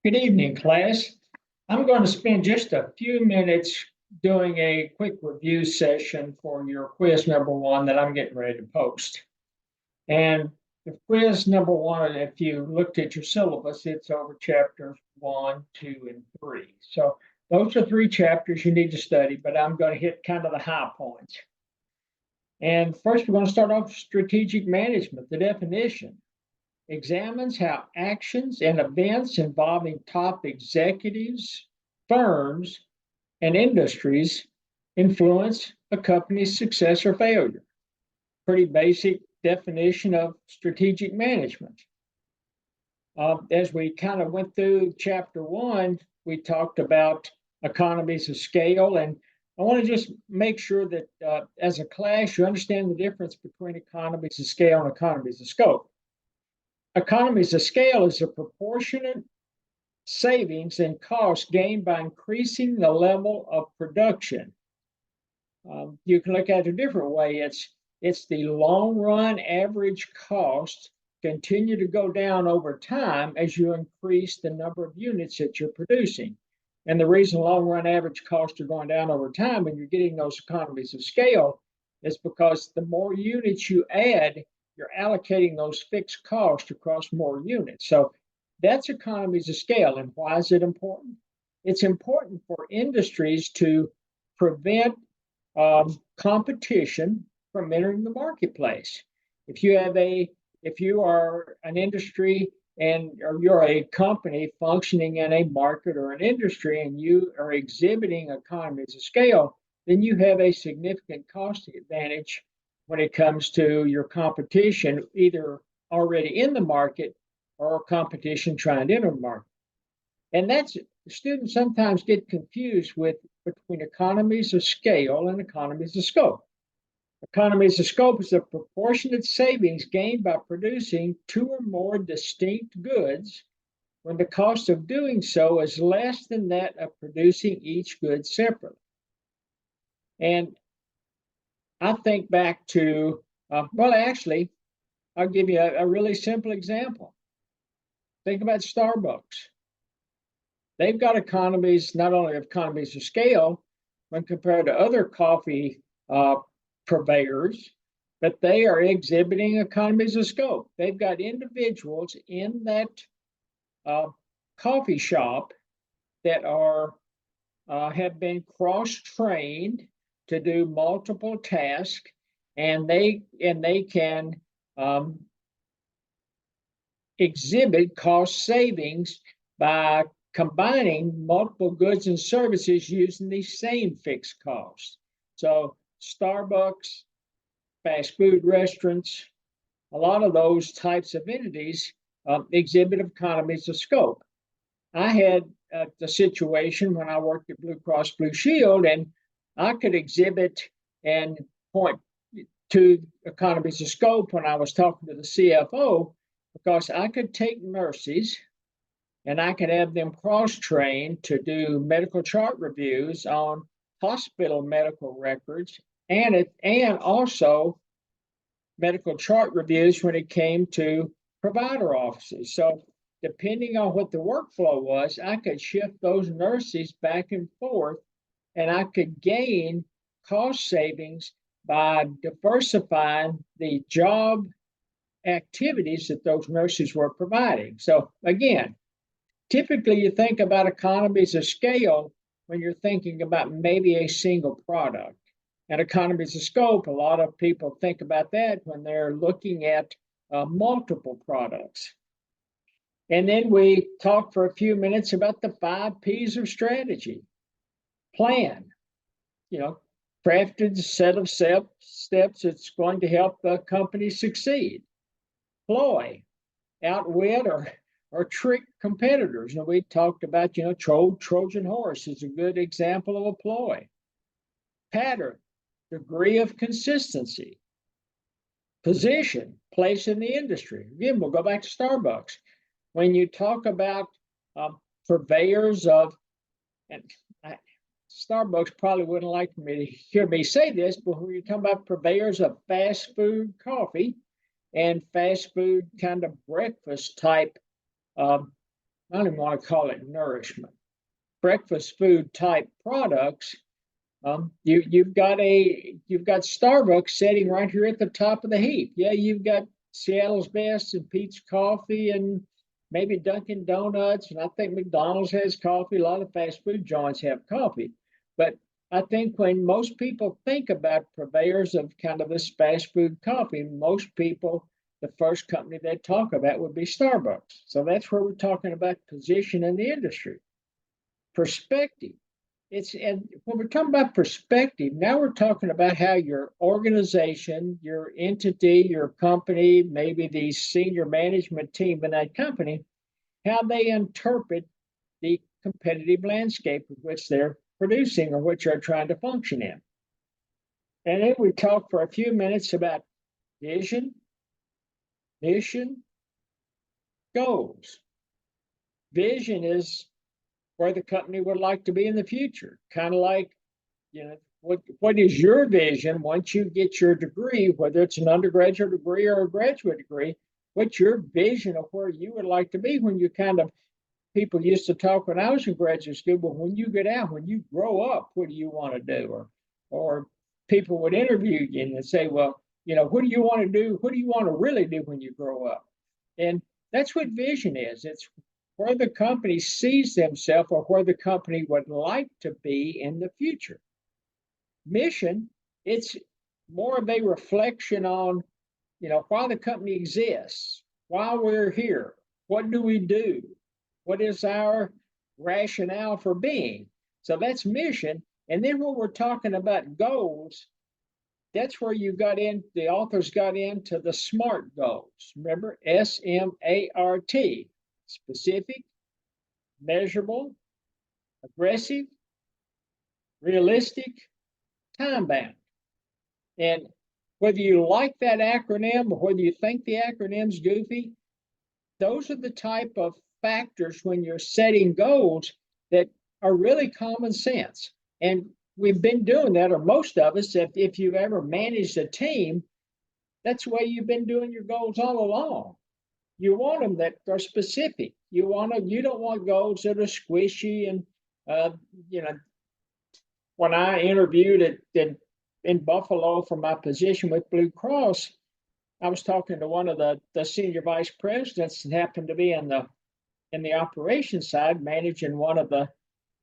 Good evening, class. I'm going to spend just a few minutes doing a quick review session for your quiz number one that I'm getting ready to post. And the quiz number one, if you looked at your syllabus, it's over chapters 1, 2, and 3. So those are three chapters you need to study, but I'm going to hit kind of the high points. And first, we're going to start off with strategic management, the definition examines how actions and events involving top executives, firms, and industries influence a company's success or failure. Pretty basic definition of strategic management. As we kind of went through chapter one, we talked about economies of scale, and I want to just make sure that as a class, you understand the difference between economies of scale and economies of scope. Economies of scale is a proportionate savings in cost gained by increasing the level of production. You can look at it a different way. It's the long run average cost continue to go down over time as you increase the number of units that you're producing. And the reason long run average costs are going down over time and you're getting those economies of scale is because the more units you add, you're allocating those fixed costs across more units. So that's economies of scale. And why is it important? It's important for industries to prevent competition from entering the marketplace. If you are an industry or you're a company functioning in a market or an industry and you are exhibiting economies of scale, then you have a significant cost advantage when it comes to your competition, either already in the market or competition trying to enter the market. And that's students sometimes get confused between economies of scale and economies of scope. Economies of scope is a proportionate savings gained by producing two or more distinct goods when the cost of doing so is less than that of producing each good separately. And I think back to, actually, I'll give you a really simple example. Think about Starbucks. They've got economies, not only economies of scale when compared to other coffee purveyors, but they are exhibiting economies of scope. They've got individuals in that coffee shop that have been cross-trained to do multiple tasks, and they can exhibit cost savings by combining multiple goods and services using the same fixed costs. So Starbucks, fast food restaurants, a lot of those types of entities exhibit economies of scope. I had the situation when I worked at Blue Cross Blue Shield, and I could exhibit and point to economies of scope when I was talking to the CFO, because I could take nurses and I could have them cross-trained to do medical chart reviews on hospital medical records and also medical chart reviews when it came to provider offices. So depending on what the workflow was, I could shift those nurses back and forth, and I could gain cost savings by diversifying the job activities that those nurses were providing. So again, typically you think about economies of scale when you're thinking about maybe a single product. And economies of scope, a lot of people think about that when they're looking at multiple products. And then we talked for a few minutes about the 5 P's of strategy. Plan, crafted set of steps that's going to help the company succeed. Ploy, outwit or trick competitors. We talked about, Trojan horse is a good example of a ploy. Pattern, degree of consistency. Position, place in the industry. Again, we'll go back to Starbucks. When you talk about purveyors of, and Starbucks probably wouldn't like me to hear me say this, but when you talk about purveyors of fast food coffee and fast food kind of breakfast type I don't even want to call it nourishment, breakfast food type products. You've got Starbucks sitting right here at the top of the heap. Yeah, you've got Seattle's Best and Pete's Coffee and maybe Dunkin' Donuts, and I think McDonald's has coffee. A lot of fast food joints have coffee, but I think when most people think about purveyors of kind of this fast food coffee, most people, the first company they talk about would be Starbucks. So that's where we're talking about position in the industry. Perspective. And when we're talking about perspective, now we're talking about how your organization, your entity, your company, maybe the senior management team in that company, how they interpret the competitive landscape of which they're producing or which they're trying to function in. And then we talk for a few minutes about vision, mission, goals. Vision is where the company would like to be in the future. Kind of like, what is your vision once you get your degree, whether it's an undergraduate degree or a graduate degree? What's your vision of where you would like to be when you people used to talk when I was in graduate school, but when you get out, when you grow up, what do you want to do? Or people would interview you and say, well, what do you want to do? What do you want to really do when you grow up? And that's what vision is. It's where the company sees themselves or where the company would like to be in the future. Mission, it's more of a reflection on, why the company exists, why we're here, what do we do, what is our rationale for being. So that's mission. And then when we're talking about goals, that's where the authors got into the SMART goals. Remember, SMART, specific, measurable, aggressive, realistic, time bound. And whether you like that acronym or whether you think the acronym's goofy, those are the type of factors when you're setting goals that are really common sense. And we've been doing that, or most of us, if you've ever managed a team, that's the way you've been doing your goals all along. You want them that are specific. You don't want goals that are squishy. And when I interviewed in Buffalo for my position with Blue Cross, I was talking to one of the senior vice presidents that happened to be in the operations side, managing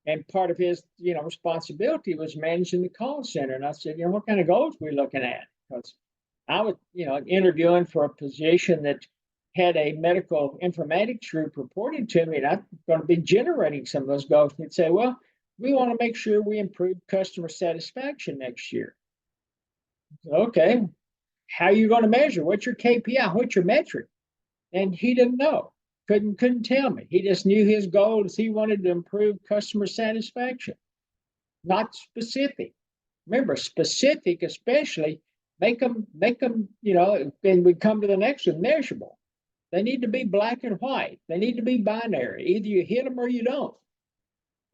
and part of his responsibility was managing the call center. And I said, what kind of goals are we looking at? Because I was interviewing for a position that had a medical informatics group reporting to me, and I'm going to be generating some of those goals. And he'd say, well, we want to make sure we improve customer satisfaction next year. Okay, how are you going to measure? What's your KPI? What's your metric? And he didn't know, couldn't tell me. He just knew his goal is he wanted to improve customer satisfaction, not specific. Remember, specific, especially, make them, and we come to the next one, measurable. They need to be black and white. They need to be binary. Either you hit them or you don't.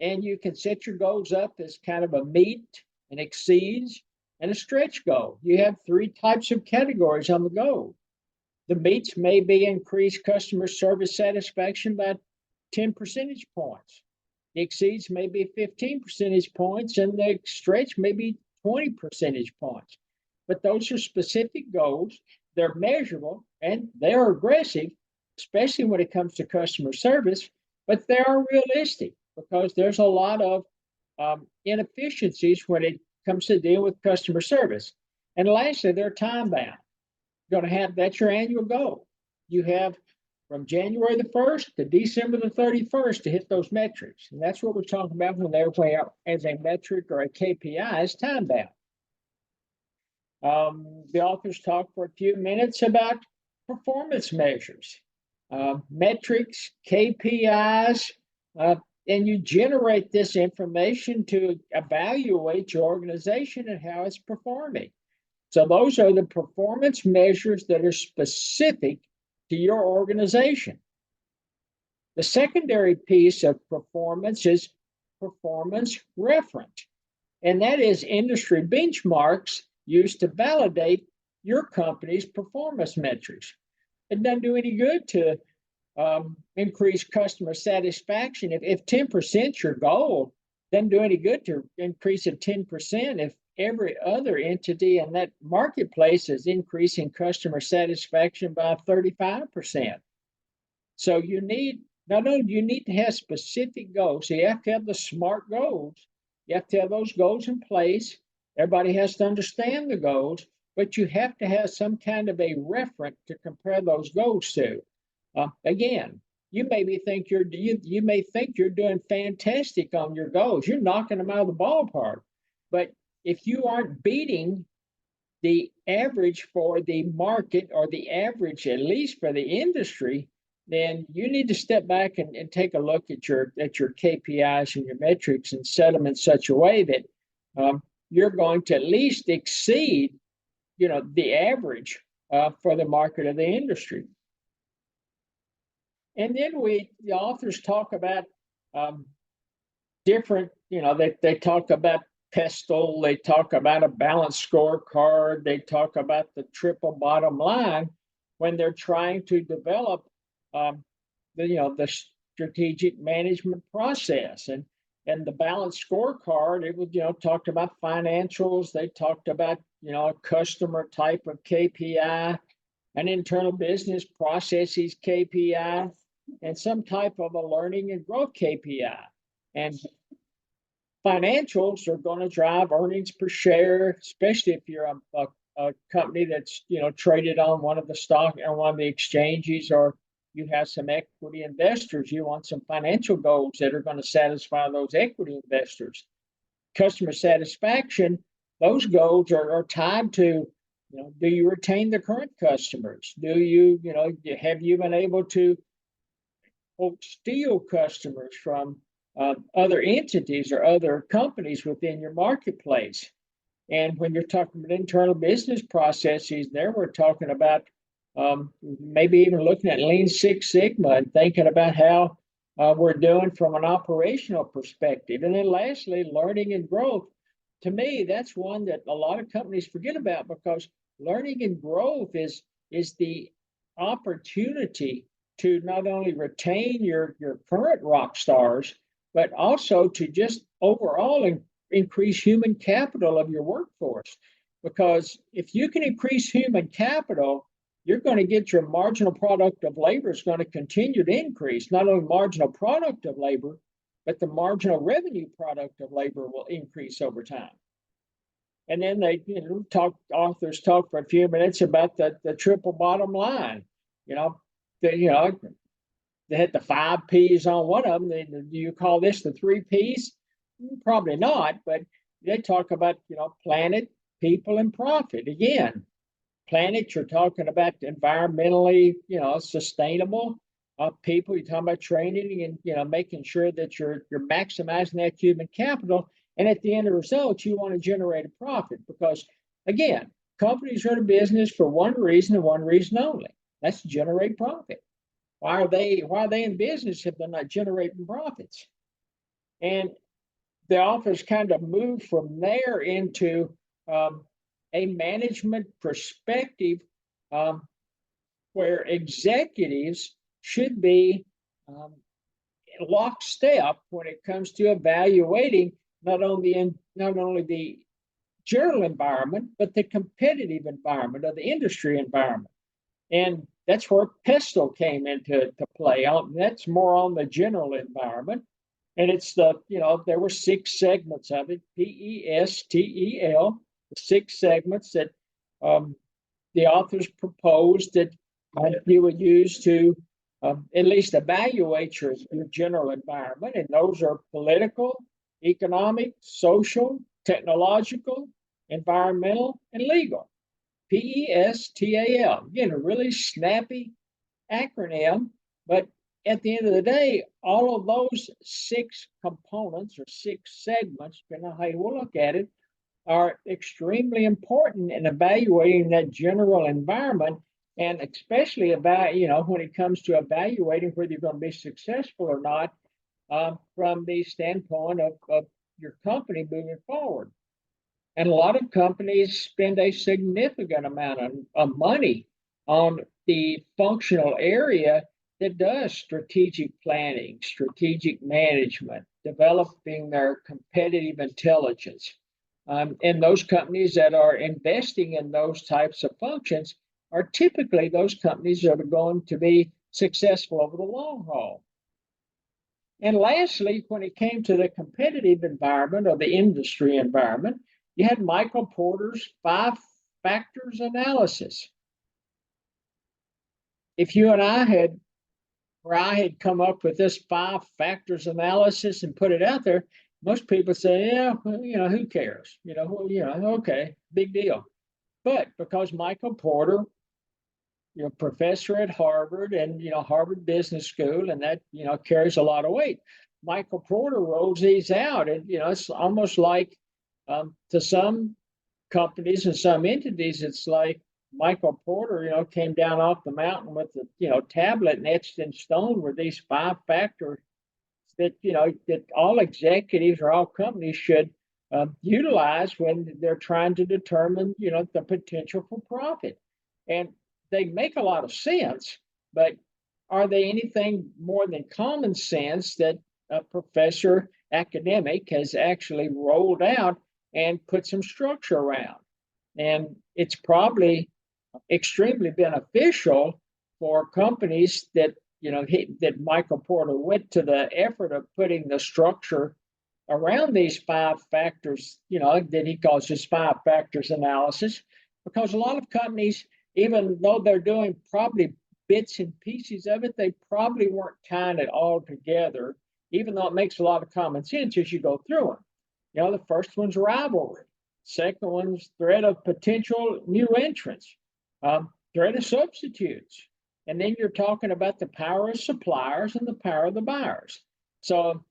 And you can set your goals up as kind of a meet, an exceeds, and a stretch goal. You have three types of categories on the goal. The meets may be increased customer service satisfaction by 10 percentage points. The exceeds may be 15 percentage points, and the stretch may be 20 percentage points. But those are specific goals. They're measurable and they're aggressive, especially when it comes to customer service, but they are realistic because there's a lot of inefficiencies when it comes to deal with customer service. And lastly, they're time bound. You're going to have, that's your annual goal. You have from January the 1st to December the 31st to hit those metrics. And that's what we're talking about when they're as a metric or a KPI is time bound. The authors talk for a few minutes about performance measures, metrics, KPIs, and you generate this information to evaluate your organization and how it's performing. So those are the performance measures that are specific to your organization. The secondary piece of performance is performance reference, and that is industry benchmarks used to validate your company's performance metrics. It doesn't do any good to increase customer satisfaction. If 10% your goal, doesn't do any good to increase it 10% if every other entity in that marketplace is increasing customer satisfaction by 35%. So you need, not only do you need to have specific goals, so you have to have the SMART goals. You have to have those goals in place. Everybody has to understand the goals, but you have to have some kind of a reference to compare those goals to. Again, you may think you're doing fantastic on your goals. You're knocking them out of the ballpark. But if you aren't beating the average for the market, or the average at least for the industry, then you need to step back and take a look at your KPIs and your metrics and set them in such a way that you're going to at least exceed, the average for the market of the industry. And then the authors talk about different, they talk about PESTLE, they talk about a balanced scorecard, they talk about the triple bottom line when they're trying to develop the strategic management process. And the balanced scorecard, it was, talked about financials, they talked about, a customer type of KPI, an internal business processes KPI, and some type of a learning and growth KPI. And financials are going to drive earnings per share, especially if you're a company that's traded on one of the stock or one of the exchanges, or you have some equity investors. You want some financial goals that are going to satisfy those equity investors. Customer satisfaction, those goals are tied to, do you retain the current customers? Do you, have you been able to steal customers from other entities or other companies within your marketplace? And when you're talking about internal business processes, there we're talking about maybe even looking at Lean Six Sigma and thinking about how we're doing from an operational perspective. And then lastly, learning and growth. To me, that's one that a lot of companies forget about, because learning and growth is the opportunity to not only retain your current rock stars, but also to just overall increase human capital of your workforce. Because if you can increase human capital, you're going to get your marginal product of labor is going to continue to increase. Not only marginal product of labor, but the marginal revenue product of labor will increase over time. And then authors talk for a few minutes about the triple bottom line. They had the 5 P's on one of them. Do you call this the 3 P's? Probably not, but they talk about, planet, people, and profit. Again, planet, you're talking about environmentally, sustainable. People, you're talking about training and, making sure that you're maximizing that human capital. And at the end of the result, you want to generate a profit, because, again, companies are in business for one reason and one reason only. That's to generate profit. Why are they in business if they're not generating profits? And the authors kind of move from there into a management perspective where executives should be lockstep when it comes to evaluating not only the general environment, but the competitive environment of the industry environment. And that's where PESTLE came into play. That's more on the general environment. And it's there were 6 segments of it, PESTEL, the 6 segments that the authors proposed that you would use to at least evaluate your general environment. And those are political, economic, social, technological, environmental, and legal. PESTAL. Again, a really snappy acronym, but at the end of the day, all of those 6 components or 6 segments, depending on how you will look at it, are extremely important in evaluating that general environment, and especially about, when it comes to evaluating whether you're going to be successful or not from the standpoint of your company moving forward. And a lot of companies spend a significant amount of money on the functional area that does strategic planning, strategic management, developing their competitive intelligence. And those companies that are investing in those types of functions are typically those companies that are going to be successful over the long haul. And lastly, when it came to the competitive environment or the industry environment, you had Michael Porter's 5 factors analysis. If you and I had, or I had come up with this 5 factors analysis and put it out there, most people say, yeah, well, who cares? Okay, big deal. But because Michael Porter, professor at Harvard and, Harvard Business School, and that, carries a lot of weight. Michael Porter rolls these out, and, it's almost like to some companies and some entities, it's like Michael Porter, came down off the mountain with the, tablet and etched in stone were these 5 factors that, that all executives or all companies should utilize when they're trying to determine, the potential for profit. And they make a lot of sense, but are they anything more than common sense that a professor academic has actually rolled out and put some structure around? And it's probably extremely beneficial for companies that, that Michael Porter went to the effort of putting the structure around these 5 factors, that he calls his 5 factors analysis, because a lot of companies, even though they're doing probably bits and pieces of it, they probably weren't tying it all together, even though it makes a lot of common sense as you go through them. The first one's rivalry. Second one's threat of potential new entrants, threat of substitutes. And then you're talking about the power of suppliers and the power of the buyers. So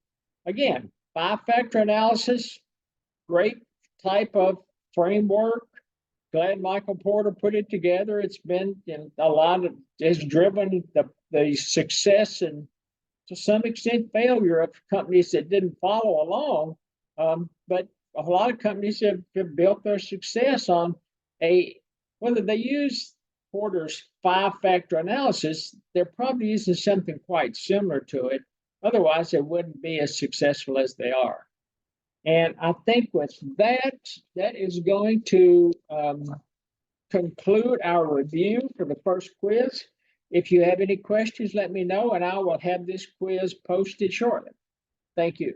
again, 5-factor analysis, great type of framework. Glad Michael Porter put it together. It's been has driven the success and to some extent failure of companies that didn't follow along. But a lot of companies have built their success on whether they use Porter's 5-factor analysis, they're probably using something quite similar to it. Otherwise, they wouldn't be as successful as they are. And I think with that is going to conclude our review for the first quiz. If you have any questions, let me know, and I will have this quiz posted shortly. Thank you.